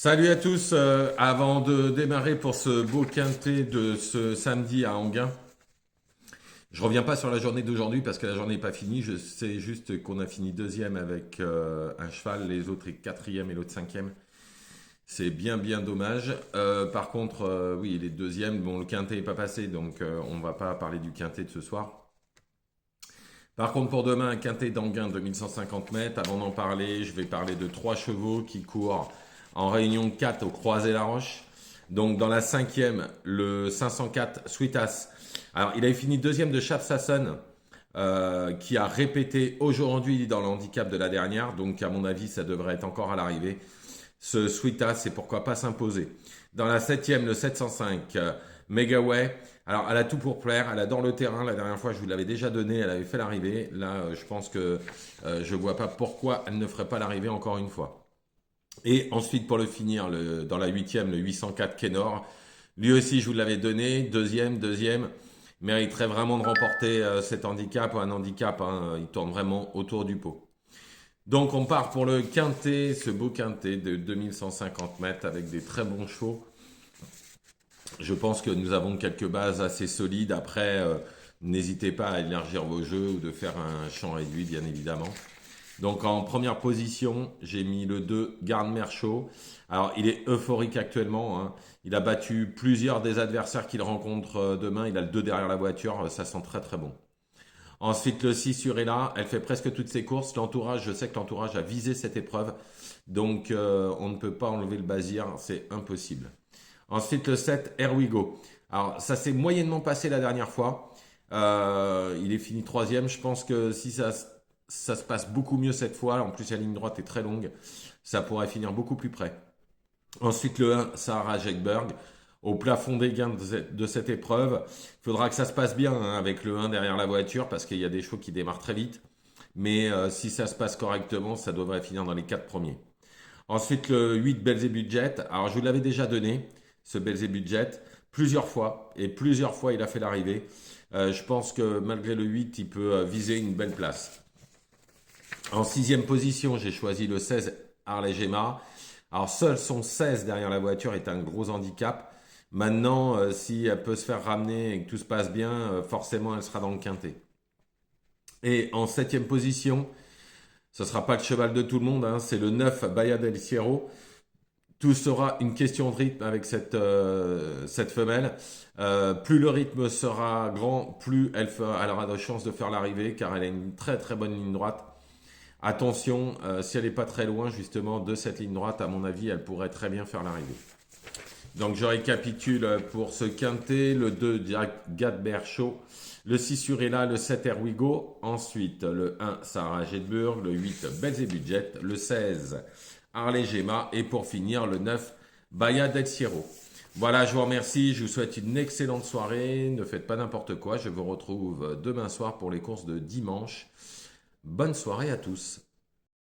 Salut à tous, avant de démarrer pour ce beau quintet de ce samedi à Anguin, je reviens pas sur la journée d'aujourd'hui parce que la journée n'est pas finie, je sais juste qu'on a fini deuxième avec un cheval, les autres est quatrième et l'autre cinquième. C'est bien dommage. Par contre, oui, les deuxièmes, bon, le quintet n'est pas passé, donc on va pas parler du quintet de ce soir. Par contre, pour demain, un quintet d'Anguin de 1150 mètres. Avant d'en parler, je vais parler de trois chevaux qui courent en réunion 4 au Croisé-la-Roche. Donc, dans la cinquième, le 504 Sweetas. Alors, il avait fini deuxième de Chapsasson, qui a répété aujourd'hui dans le handicap de la dernière. Donc, à mon avis, ça devrait être encore à l'arrivée. Ce Sweetas, c'est pourquoi pas s'imposer. Dans la septième, le 705 Megaway. Alors, elle a tout pour plaire. Elle adore le terrain. La dernière fois, je vous l'avais déjà donné. Elle avait fait l'arrivée. Là, je pense que je vois pas pourquoi elle ne ferait pas l'arrivée encore une fois. Et ensuite, pour le finir, dans la huitième, le 804 Kenor. Lui aussi, je vous l'avais donné. Deuxième. Mériterait vraiment de remporter cet handicap. Un handicap, hein, il tourne vraiment autour du pot. Donc, on part pour le quintet, ce beau quintet de 2150 mètres avec des très bons chevaux. Je pense que nous avons quelques bases assez solides. Après, n'hésitez pas à élargir vos jeux ou de faire un champ réduit, bien évidemment. Donc en première position, j'ai mis le 2, Garde Merchaud. Alors il est euphorique actuellement, hein. Il a battu plusieurs des adversaires qu'il rencontre demain. Il a le 2 derrière la voiture, ça sent très bon. Ensuite le 6, Urella, elle fait presque toutes ses courses. L'entourage, je sais que l'entourage a visé cette épreuve. Donc on ne peut pas enlever le Bazir, c'est impossible. Ensuite, le 7, Here We Go. Alors, ça s'est moyennement passé la dernière fois. Il est fini troisième. Je pense que si ça se passe beaucoup mieux cette fois, en plus la ligne droite est très longue, ça pourrait finir beaucoup plus près. Ensuite, le 1, Sahara Jekberg. Au plafond des gains de cette épreuve, il faudra que ça se passe bien hein, avec le 1 derrière la voiture parce qu'il y a des chevaux qui démarrent très vite. Mais si ça se passe correctement, ça devrait finir dans les 4 premiers. Ensuite, le 8, Belzebudget. Alors, je vous l'avais déjà donné, ce Belzebudget, plusieurs fois. Et plusieurs fois, il a fait l'arrivée. Je pense que malgré le 8, il peut viser une belle place. En sixième position, j'ai choisi le 16, Harley Gemma. Alors, seul son 16 derrière la voiture est un gros handicap. Maintenant, si elle peut se faire ramener et que tout se passe bien, forcément, elle sera dans le quintet. Et en septième position, ce ne sera pas le cheval de tout le monde, hein, c'est le 9, Bahia del Cierro. Tout sera une question de rythme avec cette femelle. Plus le rythme sera grand, plus elle aura de chances de faire l'arrivée, car elle a une très bonne ligne droite. Attention, si elle n'est pas très loin justement de cette ligne droite, à mon avis, elle pourrait très bien faire l'arrivée. Donc je récapitule pour ce quintet, le 2 Gadbert Show, le 6 Urella, le 7 Erwigo, ensuite le 1 Sarah Jedburg, le 8 Belzebudget, le 16 Harley Gemma et pour finir le 9 Bahia del Cierro. Voilà, je vous remercie, je vous souhaite une excellente soirée, ne faites pas n'importe quoi, je vous retrouve demain soir pour les courses de dimanche. Bonne soirée à tous.